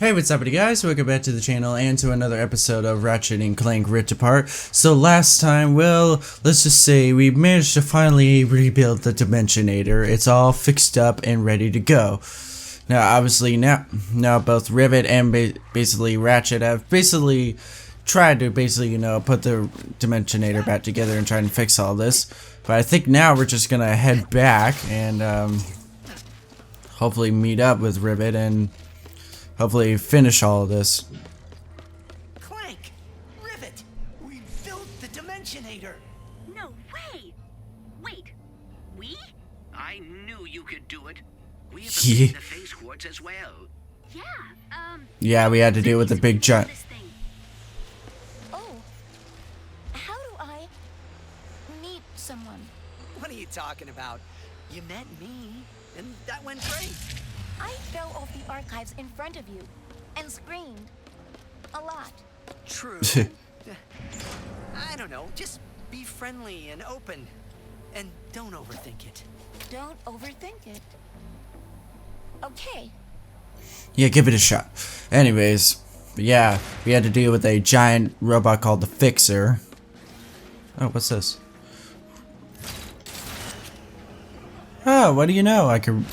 Hey, what's up, guys? Welcome back to the channel and to another episode of Ratchet and Clank Ripped Apart. So last time, well, let's just say we managed to finally rebuild the Dimensionator. It's all fixed up and ready to go. Now, obviously, now both Rivet and basically Ratchet have basically tried to put the Dimensionator back together and try and fix all this. But I think now we're just gonna head back and hopefully meet up with Rivet and hopefully finish all of this. Clank! Rivet! We built the Dimensionator! No way! Wait, we? I knew you could do it. We have Yeah. the face quartz as well. Yeah, Yeah, we had to deal with the big giant. this thing. Oh, how do I meet someone? What are you talking about? You met me, and that went great. I fell off the archives in front of you and screamed a lot. True. I don't know, just be friendly and open. And don't overthink it. Don't overthink it. Okay. Yeah, give it a shot. Anyways, yeah, we had to deal with a giant robot called the Fixer. Oh, what's this? Oh, what do you know? I can...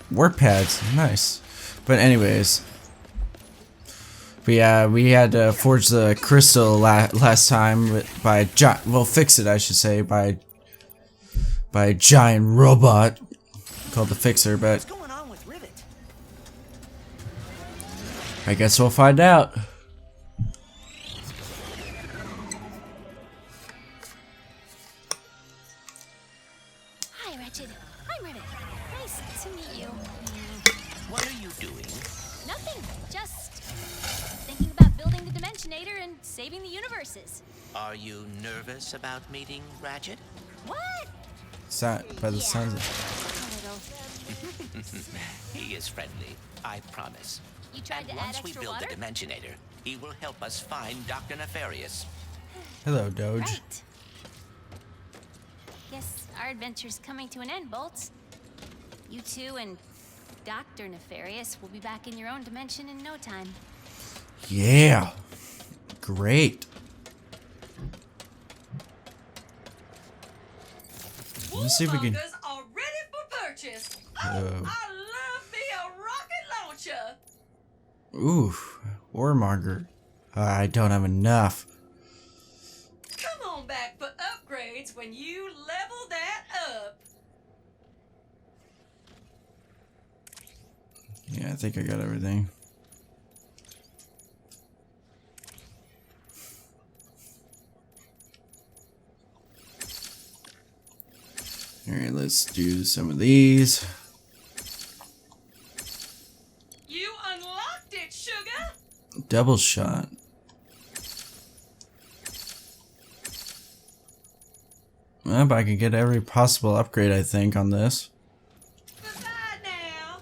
Work pads, nice. But anyways, we had to forge the crystal last time by fix it, I should say, by a giant robot called the Fixer. But What's going on with Rivet? I guess we'll find out. Hi, Ratchet. I'm Rivet. Nice to meet you. What are you doing? Nothing, just thinking about building the Dimensionator and saving the universes. Are you nervous about meeting Ratchet? What? By the sounds of A little. He is friendly, I promise. You tried And to add once we extra build water? the Dimensionator, he will help us find Dr. Nefarious. Hello, Doge. Right. Guess our adventure's coming to an end, Bolts. You two and Dr. Nefarious will be back in your own dimension in no time. Yeah, great. Let's see if we can. Warmongers are ready for purchase. Oh, I love me a rocket launcher. Ooh, Warmonger. I don't have enough. Come on back for upgrades when you level that up. Yeah, I think I got everything. Alright, let's do some of these. You unlocked it, sugar. Double shot. Well, but I can get every possible upgrade, I think, on this. Goodbye now.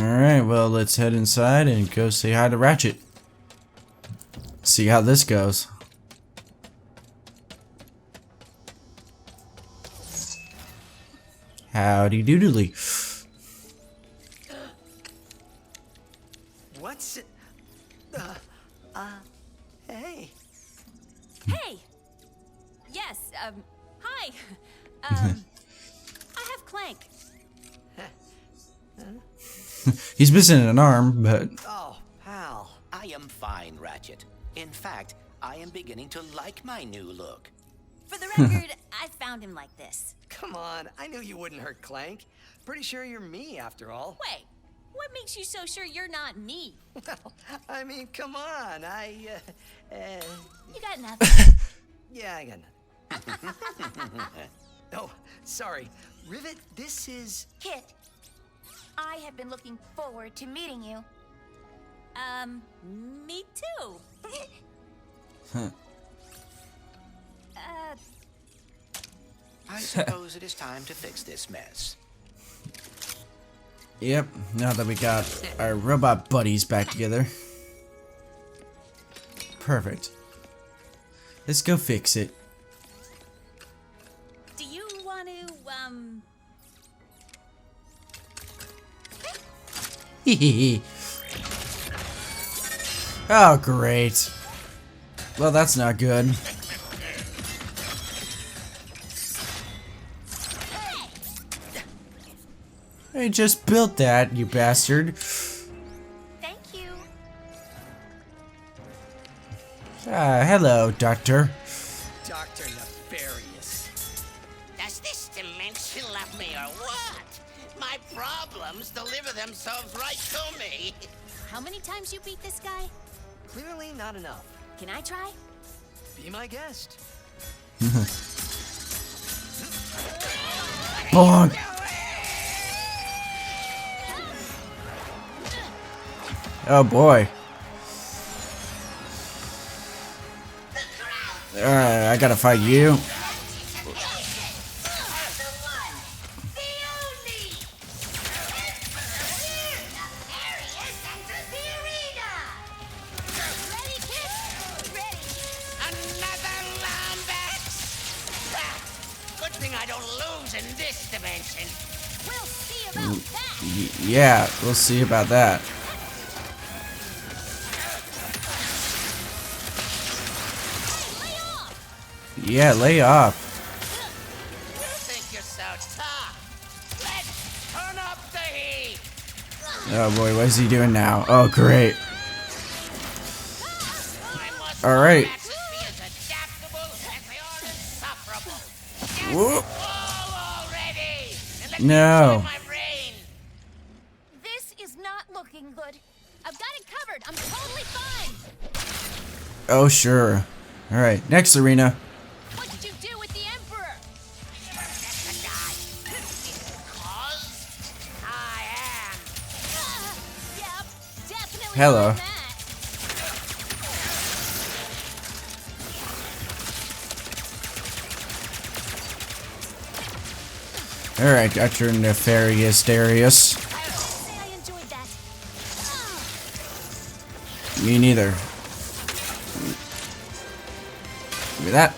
Alright, well, let's head inside and go say hi to Ratchet. See how this goes. Howdy doodly. What's it? Hey. Hey! Yes, hi. I have Clank. He's missing an arm, but Oh, pal. I am fine, Ratchet. In fact, I am beginning to like my new look. For the record, I found him like this. Come on, I knew you wouldn't hurt Clank. Pretty sure you're me, after all. Wait, what makes you so sure you're not me? Well, I mean, come on, You got nothing. yeah, I got nothing. Oh, sorry. Rivet, this is... Kit, I have been looking forward to meeting you. Me too. I suppose it is time to fix this mess. yep, now that we got our robot buddies back together. Perfect. Let's go fix it. Do you want to, Oh, great. Well, that's not good. I just built that, you bastard. Thank you. Hello, Doctor. Dr. Nefarious. Does this dimension love me or what? My problems deliver themselves right to me. How many times you beat this guy? Clearly not enough. Can I try? Be my guest. Bonk. Oh boy. Alright, I gotta fight you. Another Lombax? Good thing I don't lose in this dimension. We'll see about that. Yeah, we'll see about that. Lay off. Yeah, lay off. You think you're so tough? Let's turn up the heat. Oh boy, what is he doing now? Oh great. I must Alright. be as adaptable as they are insufferable. Whoop. All already. And let No. me enjoy my reign. This is not looking good. I've got it covered. I'm totally fine. Oh sure. Alright, next arena. What did you do with the Emperor? That's the guy. Because I am. Yep, definitely. Hello. on that. Alright, Dr. Nefarious Darius. Say I enjoyed that. Me neither. Give me that.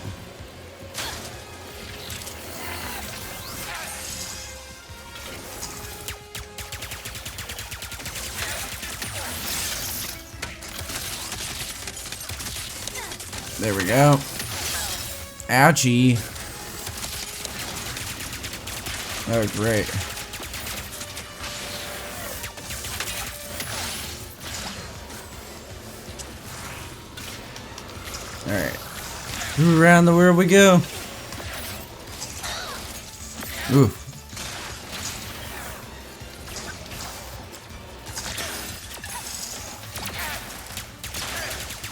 There we go. Ouchie. Oh, great. Alright. Around the world we go. Ooh.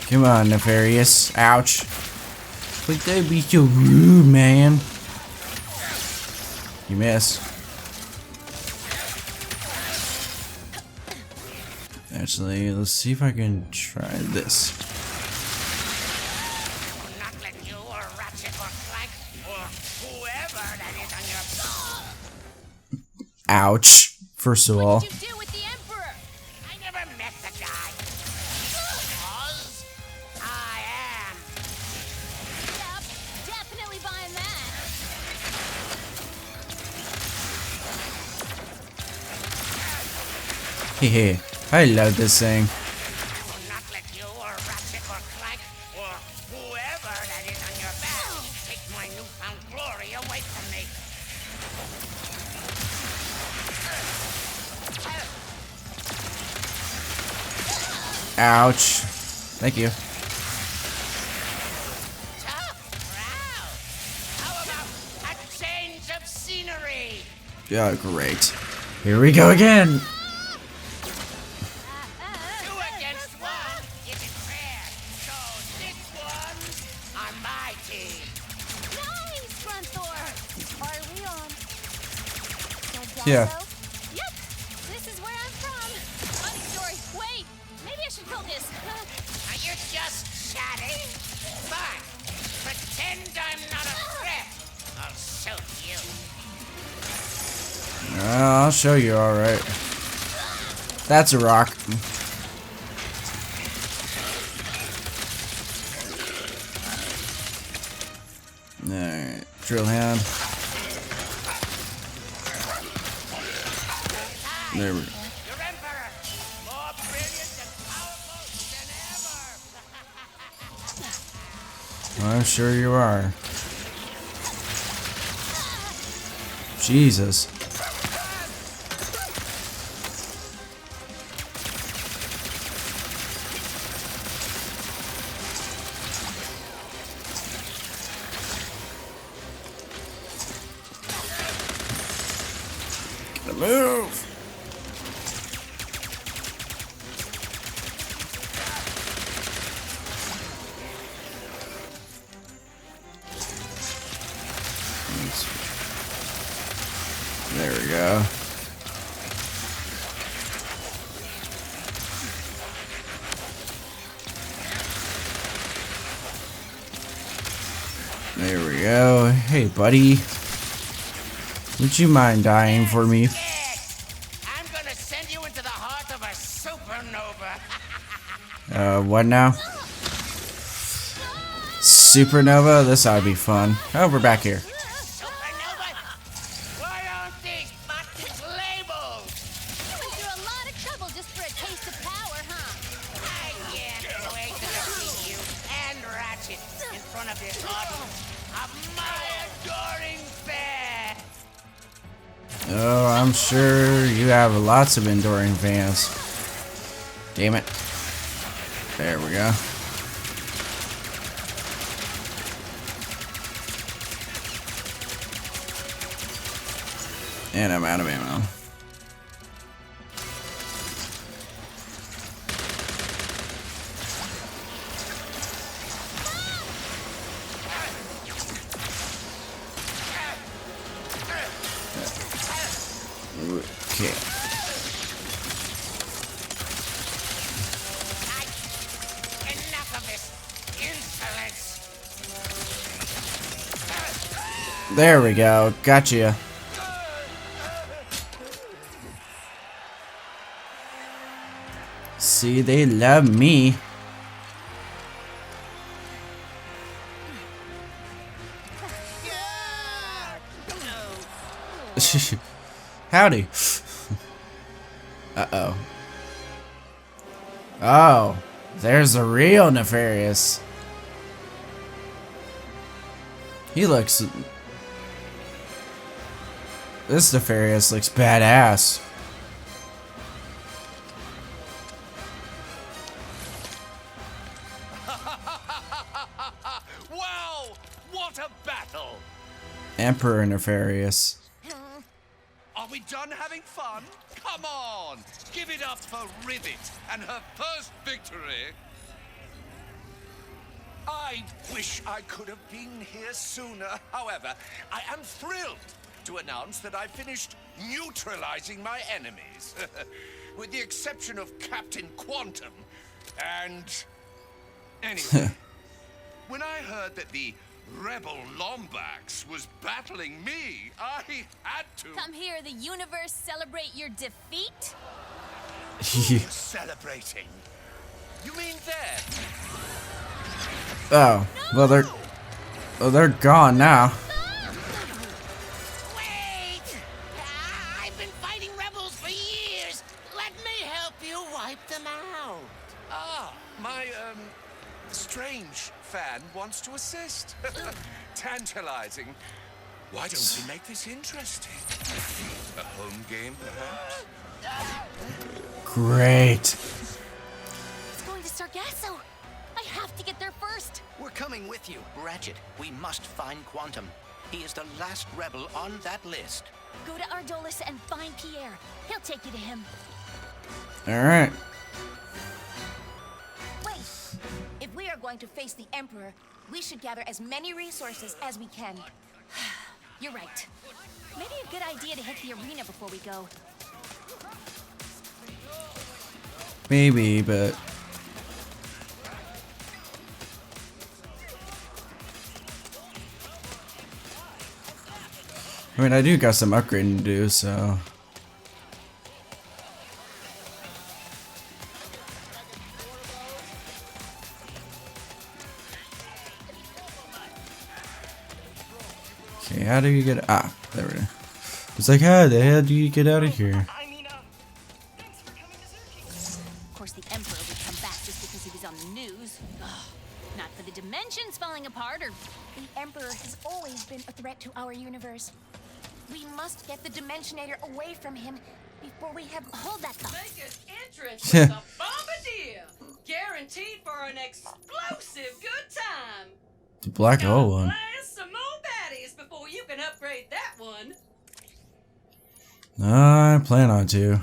Come on, Nefarious. Ouch. Like, that'd be so rude, man. You miss. Actually, let's see if I can try this. Will not let you or Ratchet or Clank or whoever that is on your... Ouch. First of all. What did you do with the Emperor? I never met the guy. Because I am. Yep, definitely buying that. Hehe. I love this thing. I will not let you or Ratchet or Clank or whoever that is on your back take my newfound glory away from me. Ouch. Thank you. Tough crowd. How about a change of scenery? Oh, great. Here we go again. 2 against 1 isn't fair. So this one's on my team. Nice, Grunthor. Are we on? Yeah. Delgado? Yep, this is where I'm from. Funny story. Wait, maybe I should kill this. Are you just chatting? Fine. Pretend I'm not a threat. I'll show you. I'll show you, alright. That's a rock. Alright, drill hand. There we go. Your Emperor, I'm sure you are. Jesus. Gotta move. There we go. There we go. Hey, buddy. Would you mind dying for me? Yes! I'm gonna send you into the heart of a supernova. What now? Supernova? This ought to be fun. Oh, we're back here. Supernova? Why aren't these buttons labeled? You went through a lot of trouble just for a taste of power, huh? I can't wait to defeat you and Ratchet in front of this audience of my adoring fans. Oh, I'm sure you have lots of enduring fans. Damn it. There we go. And I'm out of ammo. Okay. Enough of this insolence. There we go. Gotcha. See, they love me. Howdy. Uh-oh. Oh, there's a real Nefarious. He looks... This Nefarious looks badass. Wow! What a battle! Emperor Nefarious. Are we done having fun? Come on! Give it up for Rivet and her first victory! I wish I could have been here sooner. However, I am thrilled to announce that I finished neutralizing my enemies. With the exception of Captain Quantum and... Anyway, when I heard that the Rebel Lombax was battling me, I had to... Come here, the universe, celebrate your defeat? Celebrating? You mean them? Oh, well they're gone now. Wait! I've been fighting rebels for years. Let me help you wipe them out. Ah, my, strange fan wants to assist. Tantalizing. Why don't we make this interesting? A home game, perhaps? Great. It's going to Sargasso. I have to get there first. We're coming with you. Ratchet, we must find Quantum. He is the last rebel on that list. Go to Ardolis and find Pierre. He'll take you to him. Alright. Wait. If we are going to face the Emperor, we should gather as many resources as we can. You're right. Maybe a good idea to hit the arena before we go. Maybe, but... I mean, I do got some upgrading to do, so... Okay, how do you get... Ah, there we go. It's like, how the hell do you get out of here? Of course, the Emperor would come back just because he was on the news. Ugh, not for the dimensions falling apart or must get the Dimensionator away from him before we have... Hold that thought. Make an entrance with a bombardier. Guaranteed for an explosive good time. The black hole one. Blast some more baddies before you can upgrade that one. I plan on to.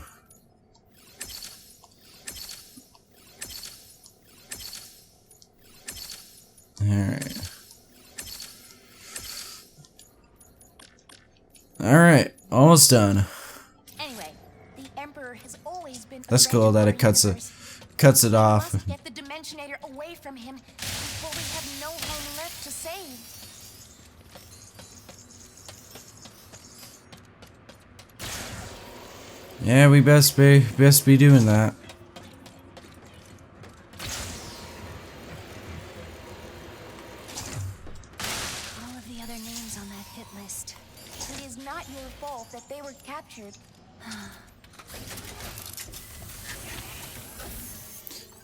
Alright. Alright, almost done. Anyway, the Emperor has always been... That's cool that it cuts it off. Must get the Dimensionator away from him before we have no home left to save. Yeah, we best be doing that. All of the other names on that hit list. It is not your fault that they were captured.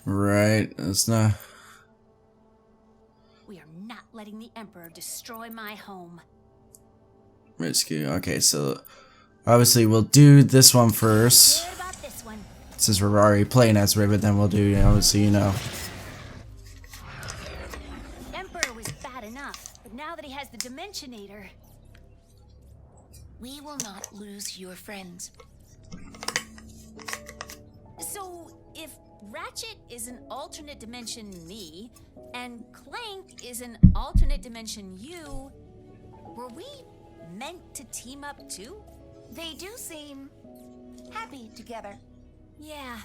Right, that's not. We are not letting the Emperor destroy my home. Risky. Okay, so obviously we'll do this one first. What about this one? Since we're already playing as Rivet, then we'll do, obviously, Emperor was bad enough, but now that he has the Dimensionator... We will not lose your friends. So, if Ratchet is an alternate dimension me, and Clank is an alternate dimension you, were we meant to team up too? They do seem happy together. Yeah.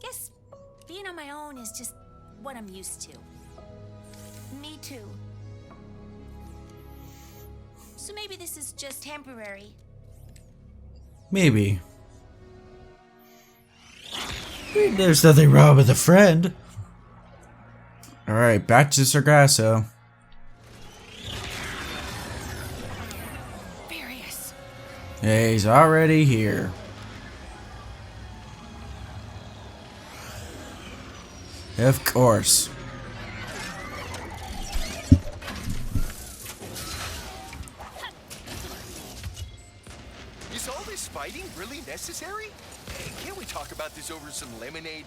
Guess being on my own is just what I'm used to. Me too. So maybe this is just Temporary. Maybe. There's nothing wrong with a friend. Alright, back to Sargasso. Furious. Yeah, he's already here. Of course. Is all this fighting really necessary? Can't we talk about this over some lemonade?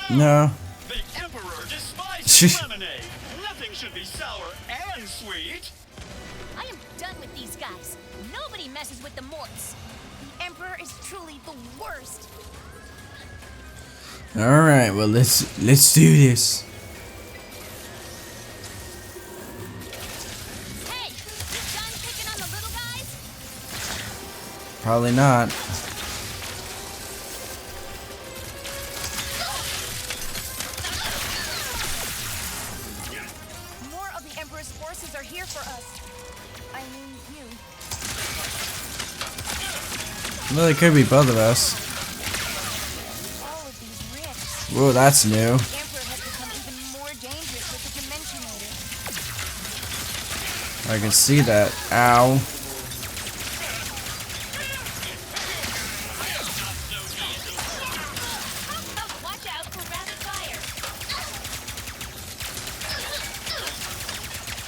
No. The Emperor despises lemonade. Nothing should be sour and sweet. I am done with these guys. Nobody messes with the Morts. The Emperor is truly the worst. Alright, well let's do this. Hey, you done picking on the little guys? Probably not. More of the Emperor's forces are here for us. I mean, you. Well, it could be both of us. All of these rifts. Whoa, that's new. The Emperor has become even more dangerous with the Dimensionator. I can see that. Ow. Watch out for rapid fire.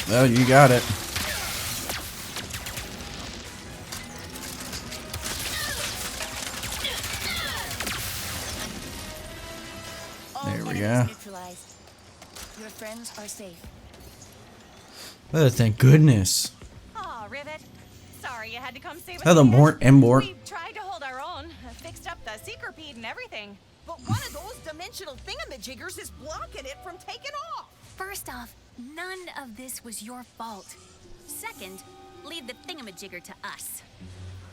Well, you got it. All There we enemies go. neutralized. Your friends are safe. Oh, thank goodness. Aw, Rivet. Sorry you had to come save us. Hello, again. Mort and Mort. We tried to hold our own, fixed up the secret and everything. But one of those dimensional thingamajiggers is blocking it from taking off. First off, none of this was your fault. Second, leave the thingamajigger to us.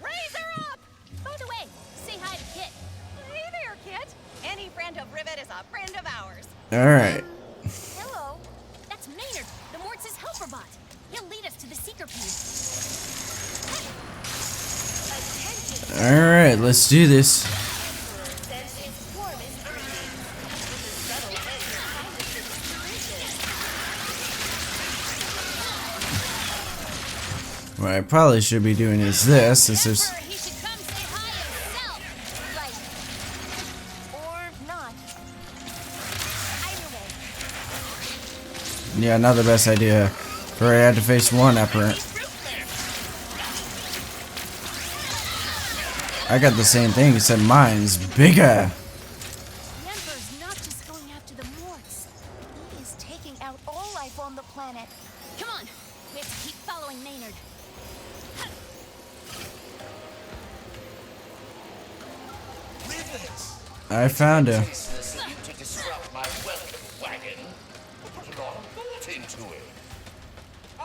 Raise her up! By the way, say hi to Kit. Hey there, Kit. Any friend of Rivet is a friend of ours. Alright. Hello. That's Maynard, the Morts' helper bot. He'll lead us to the secret Alright, let's do this. What I probably should be doing is this, since there's... He should come say hi himself. Right. Or not. Either way. Yeah, not the best idea. For I had to face one Emperor. I got the same thing, except mine's bigger. The Emperor's not just going after the Morts. He is taking out all life on the planet. Come on, we have to keep following Maynard. I found him. Tasteless of you to disrupt my welcome wagon. I put a lot of thought into it. I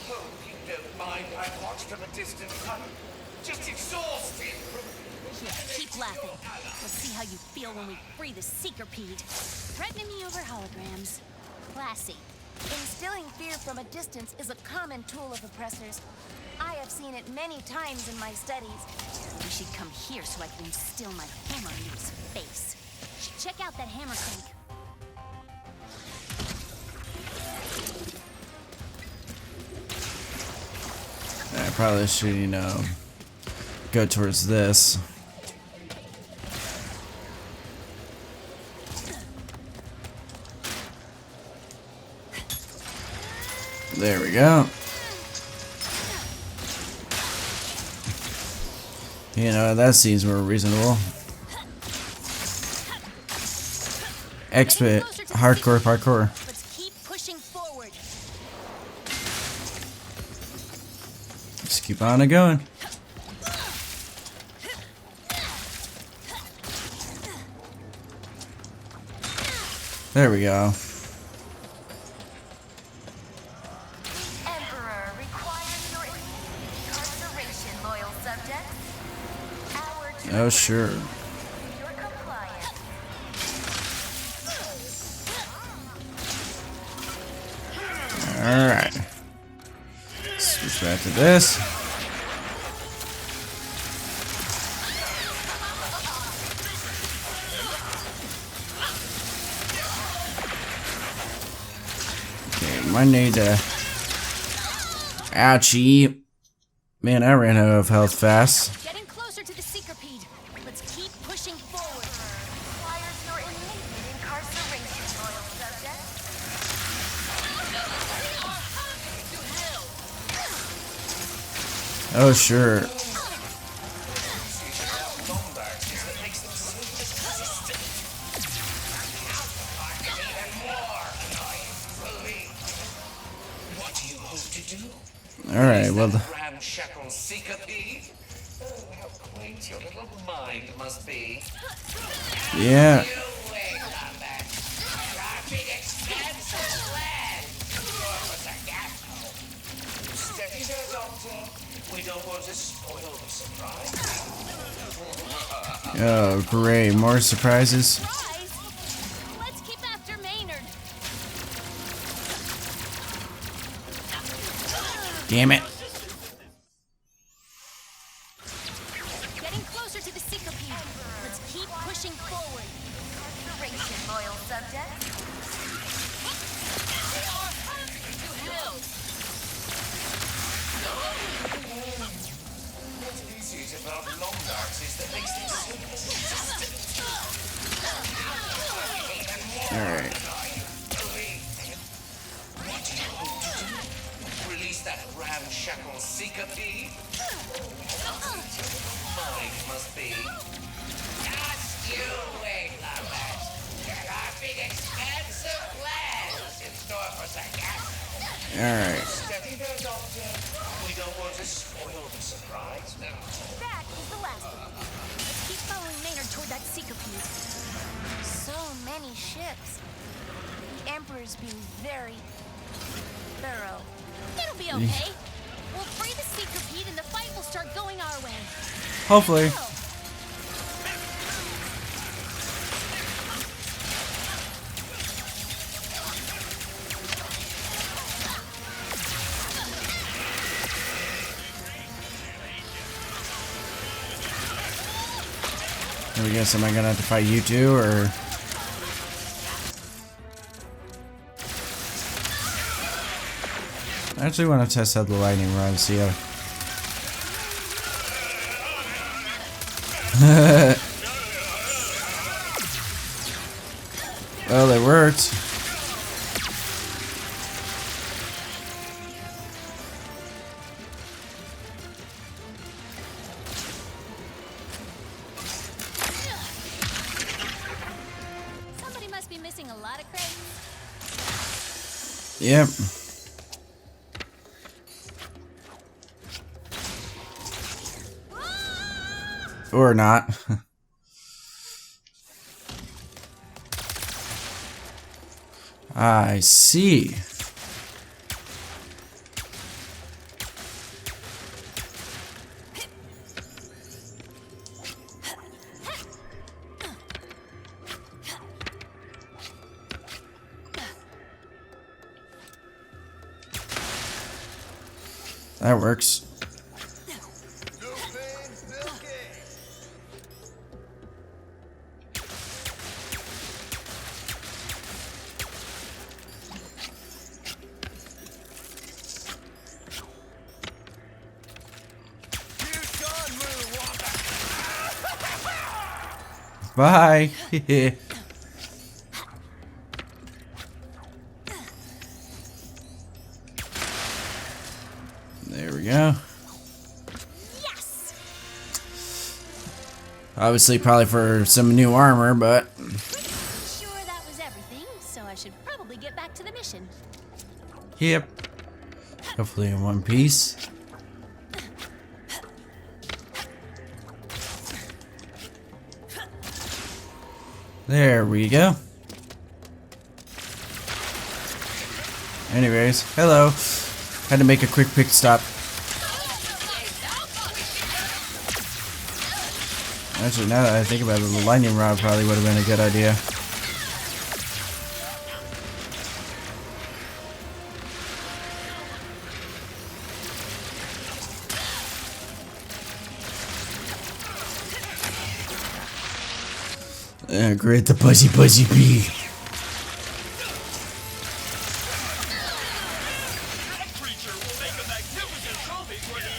hope you don't mind I watched from a distance. I'm just exhausted from... Keep laughing. Let's see how you feel when we free the Seekerpede. Threatening me over holograms. Classy. Instilling fear from a distance is a common tool of oppressors. I have seen it many times in my studies. You should come here so I can instill my hammer into his face. Check out that hammer, Clank. I probably should, you know, go towards this. There we go. You know, that seems more reasonable. Expert, hardcore parkour. Let's keep pushing forward. Just keep on going. There we go. Emperor requires your incarceration, loyal subjects. Oh, sure. Your compliance. Alright. Switch back to this. Okay, might need to... Ouchie. Man, I ran out of health fast. Getting closer to the Seekerpede. Let's keep pushing forward. Requires your immediate incarceration, loyal subjects. Oh, sure. What do you hope to do? Alright, well... Ramshackle Seekerpede? Oh, how quaint your little mind must be. Yeah. You wait on that. Dropping expensive land. What's a gas hole? Steady there, Doctor. We don't want to spoil the surprise. Oh, great. More surprises. Rise. Let's keep after Maynard. Damn it. Getting closer to the Seekerpede. Let's keep pushing forward. Incarceration, loyal subjects. What's easy about long darts is that makes them so persistent. Alright. What do you hope to do? Release that ramshackle Seekerpede? Mind must be. Just you wait, Lambert. There are big expensive plans in store for the gas hole. Alright. Steady there, Doctor. We don't want to spoil the surprise now. That is the last one. Let's keep following Maynard toward that Seekerpede. So many ships. The Emperor's being very thorough. It'll be okay. We'll free the Seekerpede and the fight will start going our way. Hopefully. Oh, I guess, am I gonna have to fight you too, or... I actually want to test out the lightning rod, see how... Well, it worked. lot of crates. Yep. Or not. I see. That works. Bye. There we go. Yes! Obviously, probably for some new armor, but Sure that was everything, so I should probably get back to the mission. yep. Hopefully in one piece. There we go. Anyways, hello. Had to make a quick pit stop. Actually, now that I think about it, the lightning rod probably would have been a good idea. Great, the buzzy bee. That creature will make a magnificent trophy for the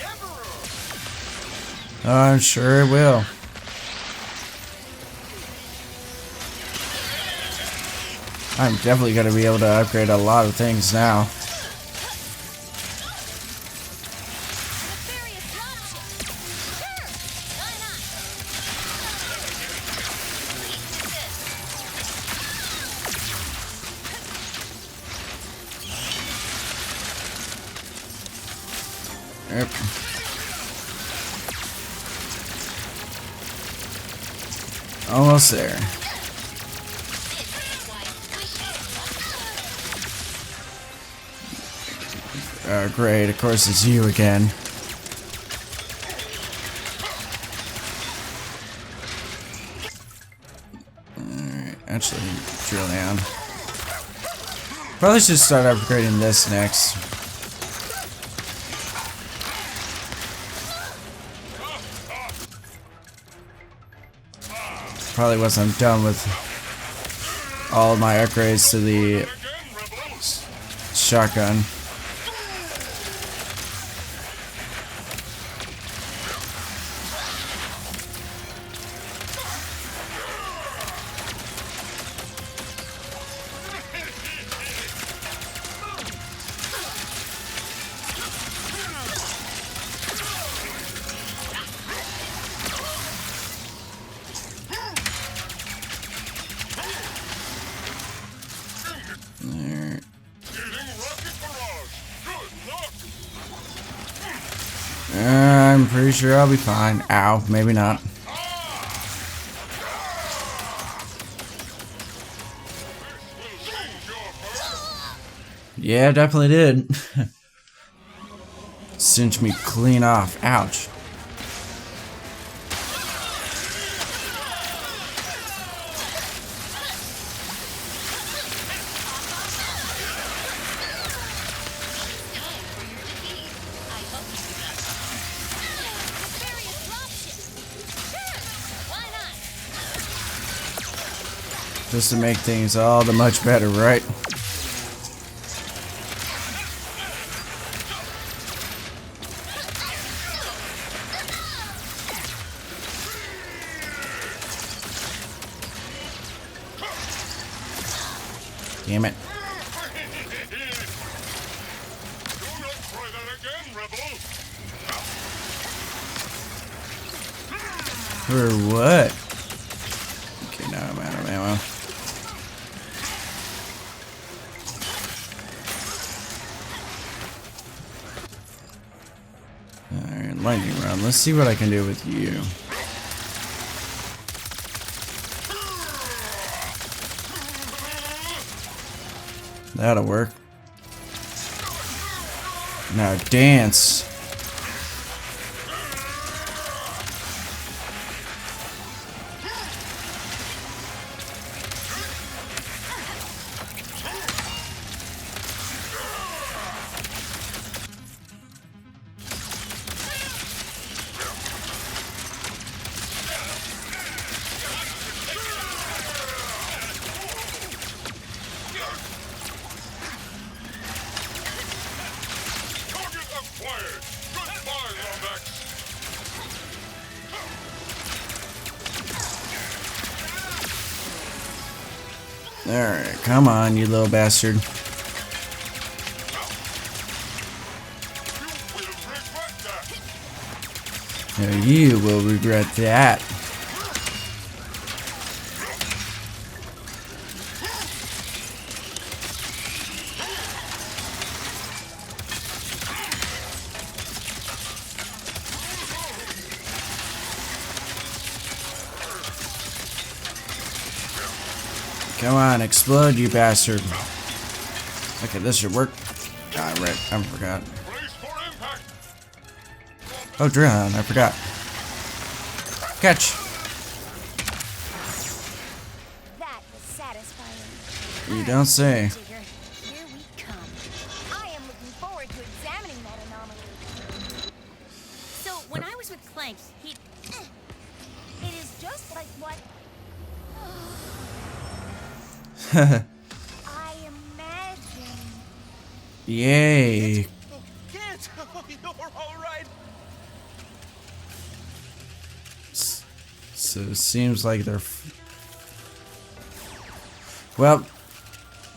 Emperor. I'm sure it will. I'm definitely going to be able to upgrade a lot of things now. Nefarious dropship. Sure, why not? Yep. Almost there. Great, of course it's you again. Alright, actually, drill down. Probably should start upgrading this next. Probably once I'm done with all my upgrades to the shotgun. I'm pretty sure I'll be fine. Ow, maybe not. Yeah, definitely did. Cinch me clean off. Ouch. Nefarious dropship. Sure, why not? Just to make things all the much better, right? Damn it. Do not try that again, rebel. For what? Okay, now I'm out of ammo. lightning round. Let's see what I can do with you. That'll work. Now dance. Alright, come on, you little bastard. Now you will regret that. Come on, explode, you bastard. Okay, this should work. Ah, right, I forgot. Oh, Drillhound, I forgot. Catch. That was satisfying. You don't say. Digger, here we come. I am looking forward to examining that anomaly. So when I was with Clank, he. It is just like what I imagined. Yay. Kid, you're all right. So it seems like they're. Well,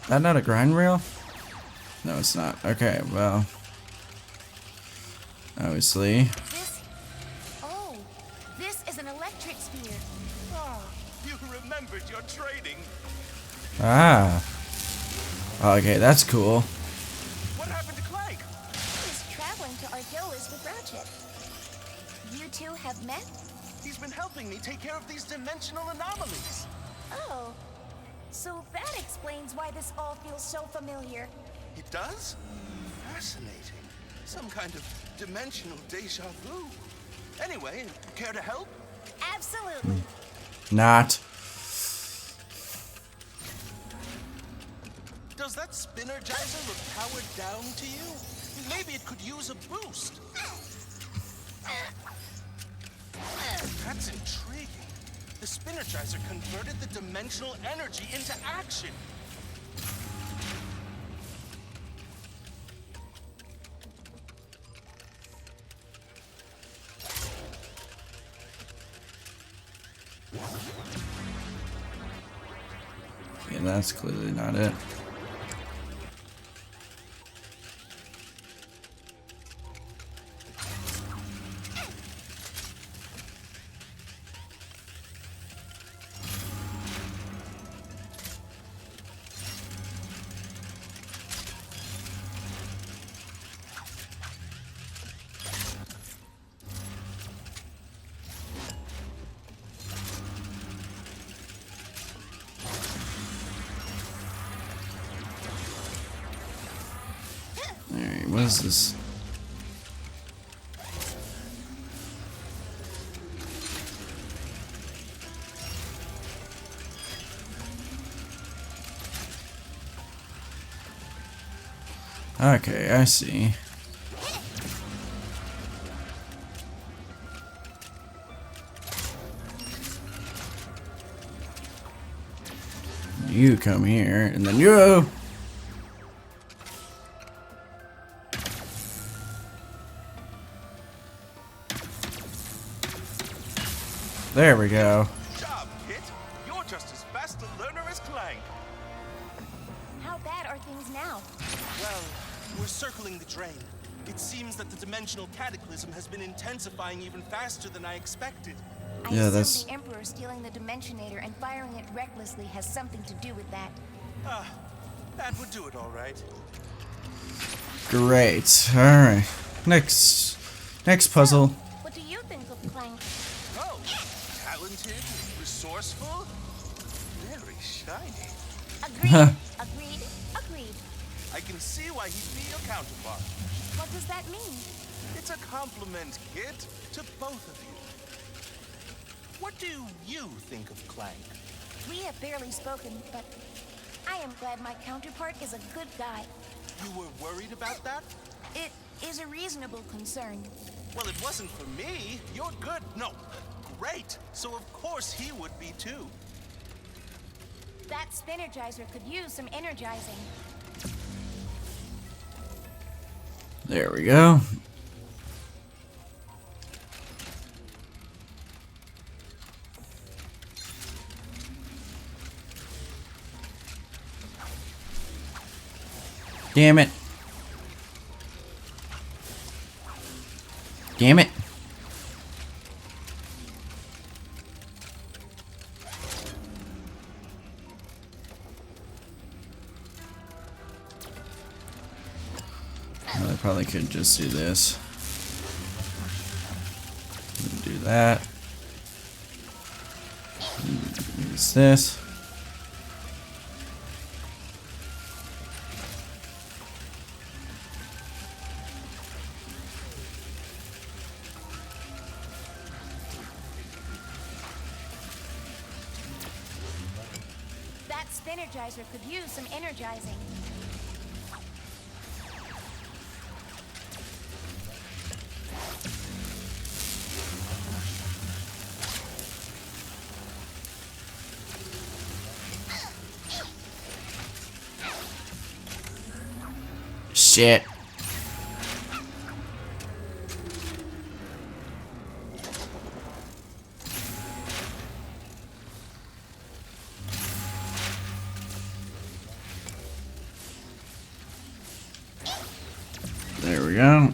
that not a grind rail? No, it's not. Okay, well. Obviously. This is an electric sphere. Oh, you remembered your training. Ah. Okay, that's cool. What happened to Clank? He's traveling to Argolis with Ratchet. You two have met? He's been helping me take care of these dimensional anomalies. Oh. So that explains why this all feels so familiar. It does? Fascinating. Some kind of dimensional deja vu. Anyway, care to help? Absolutely. Not. Does that spinnergizer look powered down to you? Maybe it could use a boost. That's intriguing. The spinnergizer converted the dimensional energy into action. Yeah, that's clearly not it. Alright, what is this? Okay, I see. You come here, and then you. There we go. Good job, Kit. You're just as fast a learner as Clank. How bad are things now? Well, we're circling the drain. It seems that the dimensional cataclysm has been intensifying even faster than I expected. I Yeah, assume that's- the Emperor stealing the Dimensionator and firing it recklessly has something to do with that. That would do it all right. Great. Alright. Next puzzle. Clank. Oh, talented, resourceful, very shiny. Agreed, agreed, agreed. I can see why he'd be your counterpart. What does that mean? It's a compliment, kid, to both of you. What do you think of Clank? We have barely spoken, but I am glad my counterpart is a good guy. You were worried about that? It is a reasonable concern. Well, it wasn't for me. You're good. No, great. So of course he would be too. That Spinergizer could use some energizing. There we go. Damn it. Damn it. I probably could just do this. Do that. Use this. That Spinergizer could use some energizing. Shit. There we go.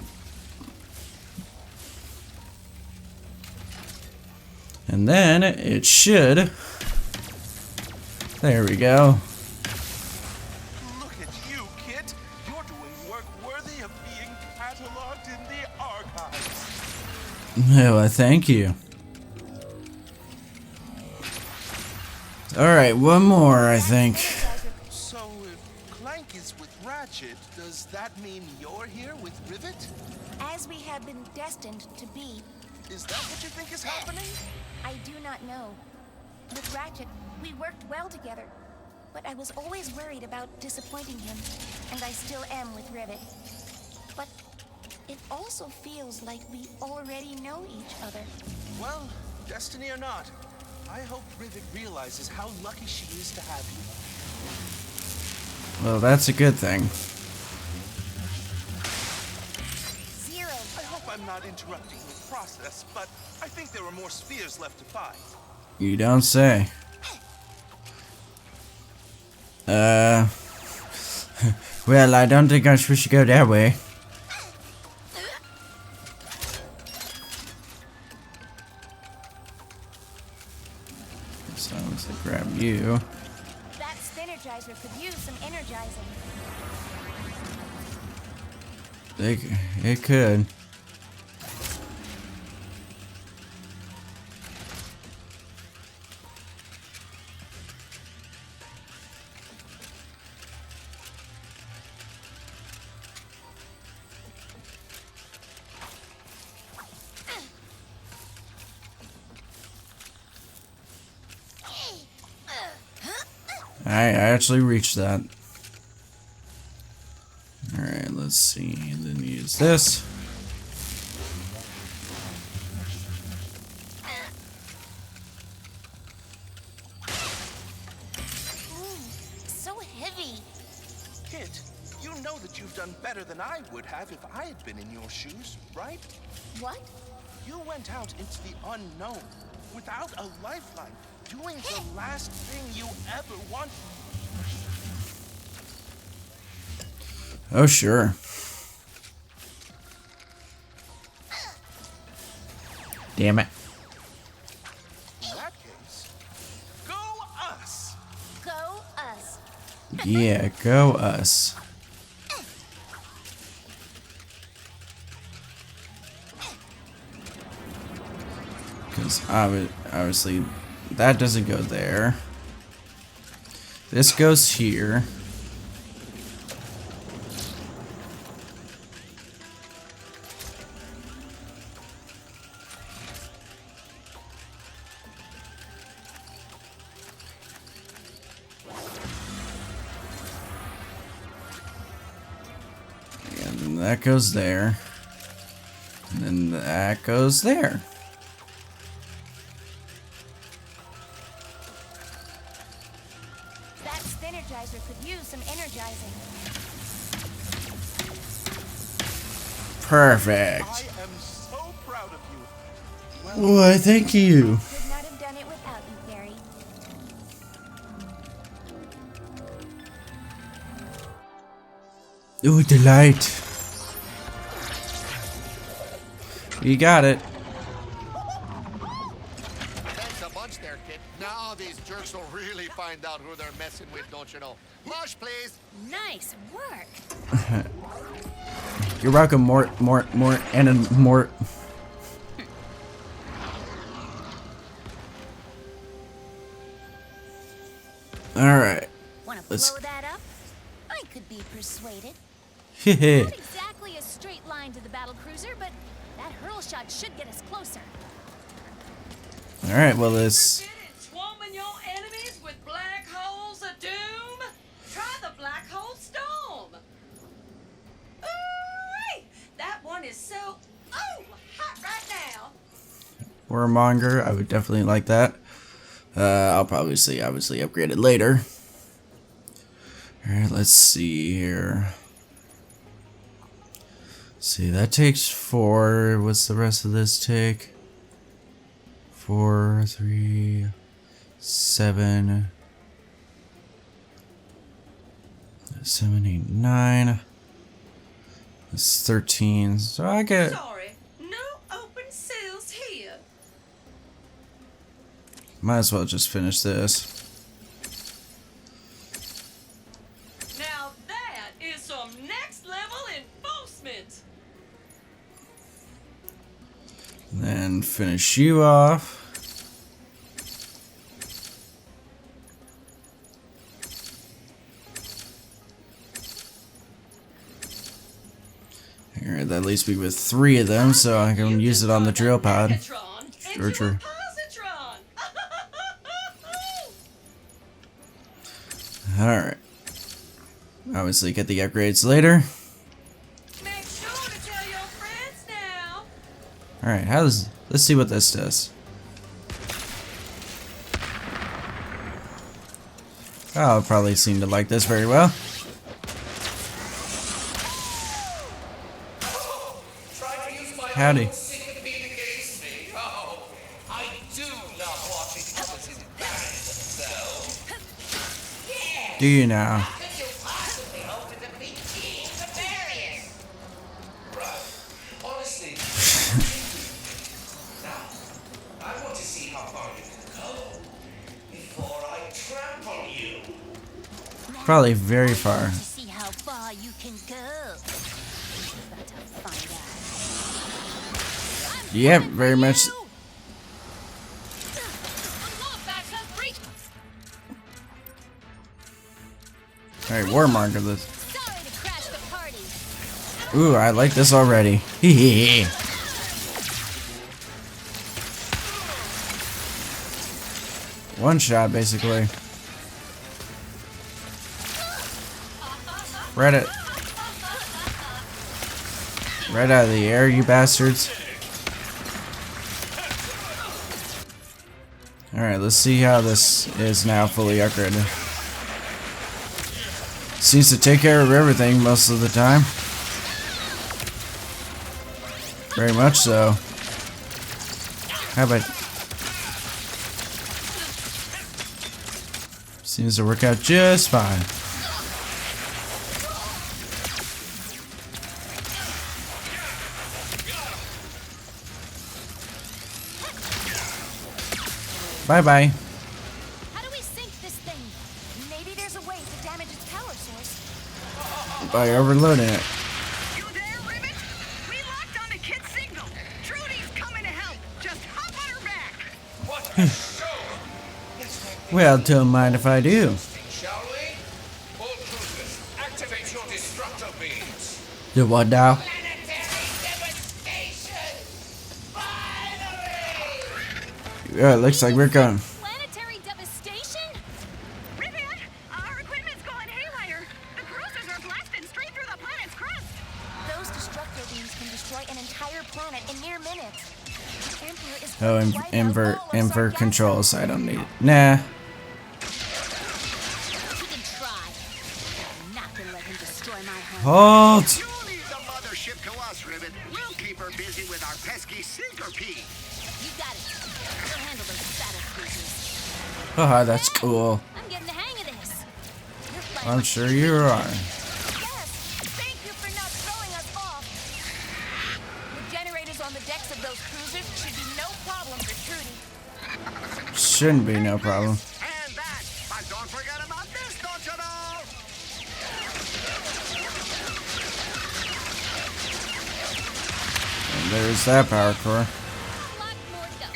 And then it should. There we go. Look at you, kid. You're doing work worthy of being cataloged in the archives. Well, thank you. Alright, one more, I think. So, if Clank is with Ratchet, does that mean you're here with Rivet? As we have been destined to be. Is that what you think is happening? I do not know. With Ratchet, we worked well together, but I was always worried about disappointing him, and I still am with Rivet. But it also feels like we already know each other. Well, destiny or not, I hope Rivet realizes how lucky she is to have you. Well, that's a good thing. Zero. I hope I'm not interrupting the process, but I think there are more spheres left to find. You don't say. Well, I don't think I should go that way. So let's grab you. That Spinergizer could use some energizing. It could. I actually reached that. Alright, let's see. And then use this. So heavy. Kid, you know that you've done better than I would have if I had been in your shoes, right? What? You went out into the unknown without a lifeline, doing the last thing you ever wanted. Oh, sure. Damn it. In that case, go us! Go us. Yeah, go us. Because obviously that doesn't go there. This goes here. And then that goes there. And then that goes there. That Spinnergizer could use some energizing. Perfect. I am so proud of you. Why, thank you. Could not have done it without you, Fairy. Ooh, delight. You got it. Thanks a bunch there, kid. Now these jerks will really find out who they're messing with, don't you know? Mush, please. Nice work. You're welcome, more, and more. Alright. Want to Let's- blow that up? I could be persuaded. Hehe. Not exactly a straight line to the battle cruiser, but that hurl shot should get us closer. Alright, well, this. Ever been swarming your enemies with black holes of doom? Try the black hole storm. Ooh, that one is so hot right now. Warmonger, I would definitely like that. I'll probably obviously upgrade it later. Alright, let's see here. See, that takes 4. What's the rest of this take? 4, 3, 7, 7, 8, 9. That's 13. So I get. Sorry, no open seals here. Might as well just finish this. Now that is some next level enforcement. Then finish you off. Here, that leaves me with 3 of them, so I can use it on the drill pad. Megatron Or into a dri- positron. Alright. Obviously, get the upgrades later. Make sure to tell your friends now. Alright, let's see what this does. I'll probably seem to like this very well. Howdy. Oh, I do love watching others embarrass themselves. Do you now? Could you possibly hope to defeat King NEFARIOUS? Honestly, now, I want to see how far you can go before I trample you. Probably very far. To see how far you can go. About to find out. Yeah, very much. Alright, Warmonger. Sorry to crash the party. Ooh, I like this already. Hehehe. One shot, basically. Right out of the air, you bastards. Alright, let's see how this is now fully upgraded. Seems to take care of everything most of the time. Very much so. How about... Seems to work out just fine. Bye-bye. How do we sink this thing? Maybe there's a way to damage its power source. By overloading it. You there, Ribbit? We locked on the kid's signal. Trudy's coming to help. Just hop on her back. Well, don't mind if I do. Shall we? All cruisers, activate your destructo beams. Do what now? Planetary devastation! Finally! Yeah, it looks like we're going. Planetary devastation? Rivet, our equipment's going haywire. The cruisers are blasting straight through the planet's crust. Those destructo beams can destroy an entire planet in mere minutes. The Emperor is Oh, going to wipe out invert all of invert Sargasso. controls. I don't need it. Nah. He can try. I'm not gonna let him destroy my home. Halt! You leave the mothership to us, Rivet. We'll keep her busy with our pesky sinker-pea. You got it. We'll handle those battle cruisers. Haha, that's cool. I'm getting the hang of this. You're fighting I'm like sure you are. Yes, thank you for not throwing us off. The generators on the decks of those cruisers should be no problem for Trudy. Shouldn't be no problem. And that. But don't forget about this, don't you know? And there's that power core. a lot more to go.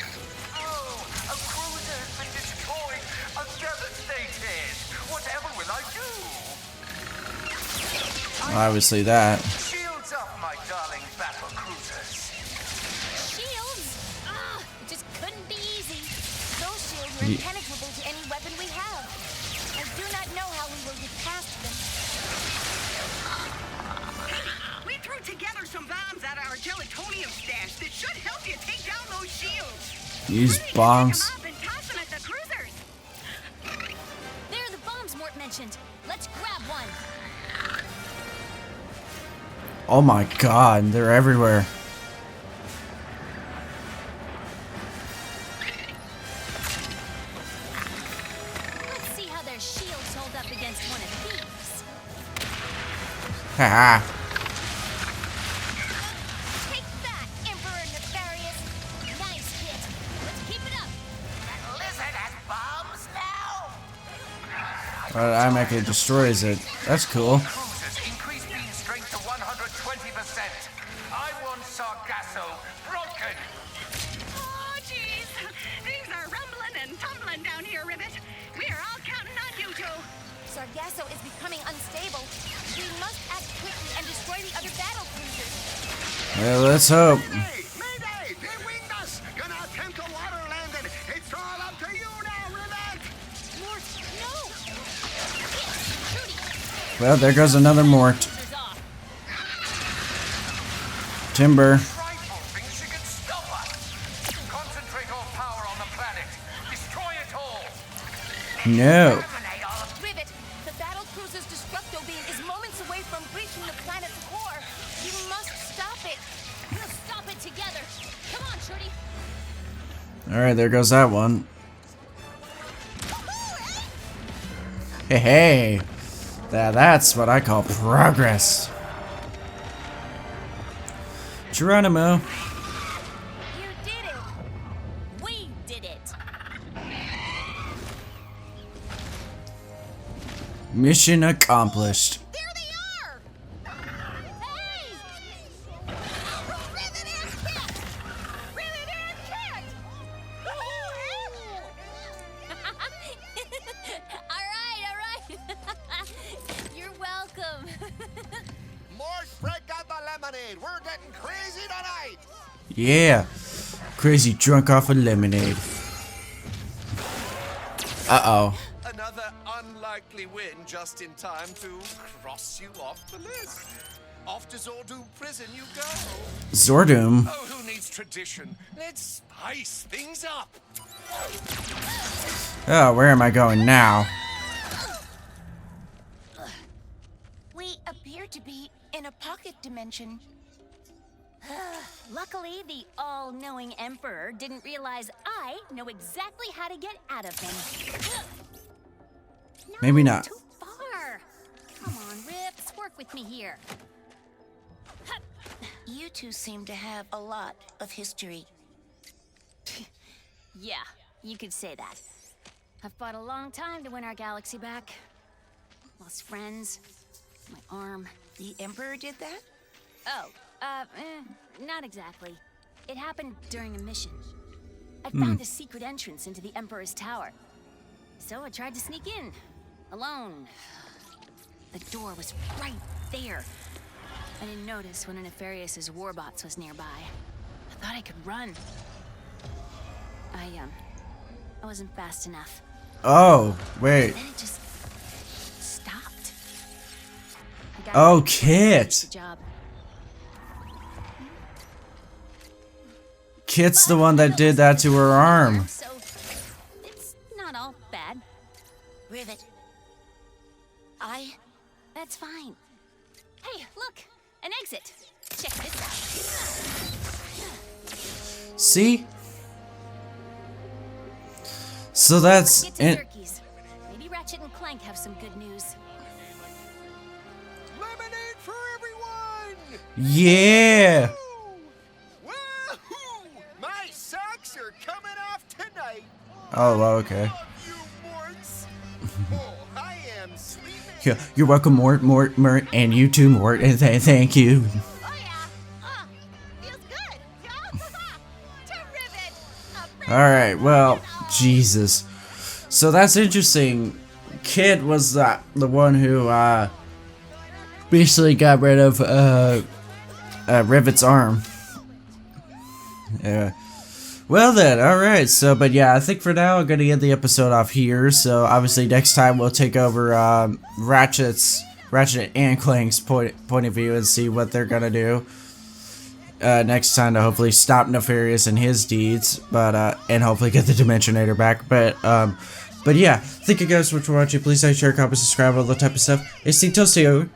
Oh, a cruiser's been destroyed. I'm devastated. Whatever will I do? Obviously that. Shields up, my darling battle cruisers. Shields? Ah, it just couldn't be easy. Those shields are impenetrable to any weapon we have. I do not know how we will get past them. We threw together some bombs out of our gelatonium stash that should help you take down those shields. Use We need to bombs. pick 'em up and toss them at the cruisers. There are the bombs Mort mentioned. Let's grab one. Oh my god, they're everywhere. Let's see how their shields hold up against one of these. Haha. Take that, Emperor Nefarious. Nice hit. Let's keep it up. Lizard has bombs now? Automatically destroys it. That's cool. Cruisers increase beam strength to 120%. I want Sargasso broken. Oh, jeez. Things are rumbling and tumbling down here, Rivet. We are all counting on you two. Sargasso is becoming unstable. We must act quickly and destroy the other battle cruisers. Well, let's hope. Mayday! Mayday! They winged us! Gonna attempt a water landing. It's all up to you now, Rivet! Mort, no! Hit, Trudy. Well, there goes another Mort. Cruisers off. Timber. Frightful thinks she can stop us. Concentrate all power on the planet. Destroy it all. No. Eliminate all of Rivet, the battle cruiser's destructo beam is moments away from breaching the planet's core. You must stop it. We'll stop it together. Come on, Trudy. Alright, there goes that one. Hey, hey. That's what I call progress. Geronimo. You did it. We did it. Mission accomplished. There they are! Hey! Rivet and Kit! Rivet and Kit! all right. You're welcome. More spread out the lemonade. We're getting crazy tonight. Yeah. Crazy drunk off of lemonade. Uh-oh. Another unlikely win just in time to cross you off the list. Off to Zordum prison you go. Zordum. Oh, who needs tradition? Let's spice things up. Oh, where am I going now? We appear to be in a pocket dimension. Luckily, the all-knowing Emperor didn't realize I know exactly how to get out of him. Maybe not. Too far. Come on, Rips, work with me here. You two seem to have a lot of history. Yeah, you could say that. I've fought a long time to win our galaxy back. Lost friends, my arm. The Emperor did that? Oh, not exactly. It happened during a mission. I I found a secret entrance into the Emperor's Tower. So I tried to sneak in, alone. The door was right there. I didn't notice one of Nefarious' warbots was nearby. I thought I could run. I wasn't fast enough. Oh, wait. Then it just stopped. I got Oh, ready to finish Kit. the job. Kit's the one that did that to her arm. So it's not all bad. Rivet. That's fine. Hey, look, an exit. Check this out. See? So that's Get to it. turkeys. Maybe Ratchet and Clank have some good news. Lemonade for everyone! Yeah. Woohoo! My socks are coming off tonight. Oh, well, okay. Love you, Morts. Oh, I am sleeping. Yeah, you're welcome, Mort, and you too, Mort, and thank you. Oh yeah. Feels good. To Rivet. Alright, well, Jesus. So that's interesting. Kid was the one who basically got rid of Rivet's arm. Yeah. Well then, alright, so, but yeah, I think for now I'm gonna get the episode off here, so obviously next time we'll take over Ratchet and Clank's point of view and see what they're gonna do next time to hopefully stop Nefarious and his deeds, but and hopefully get the Dimensionator back, but yeah, thank you guys so much for watching. Please like, share, comment, subscribe, all that type of stuff. It's Tito.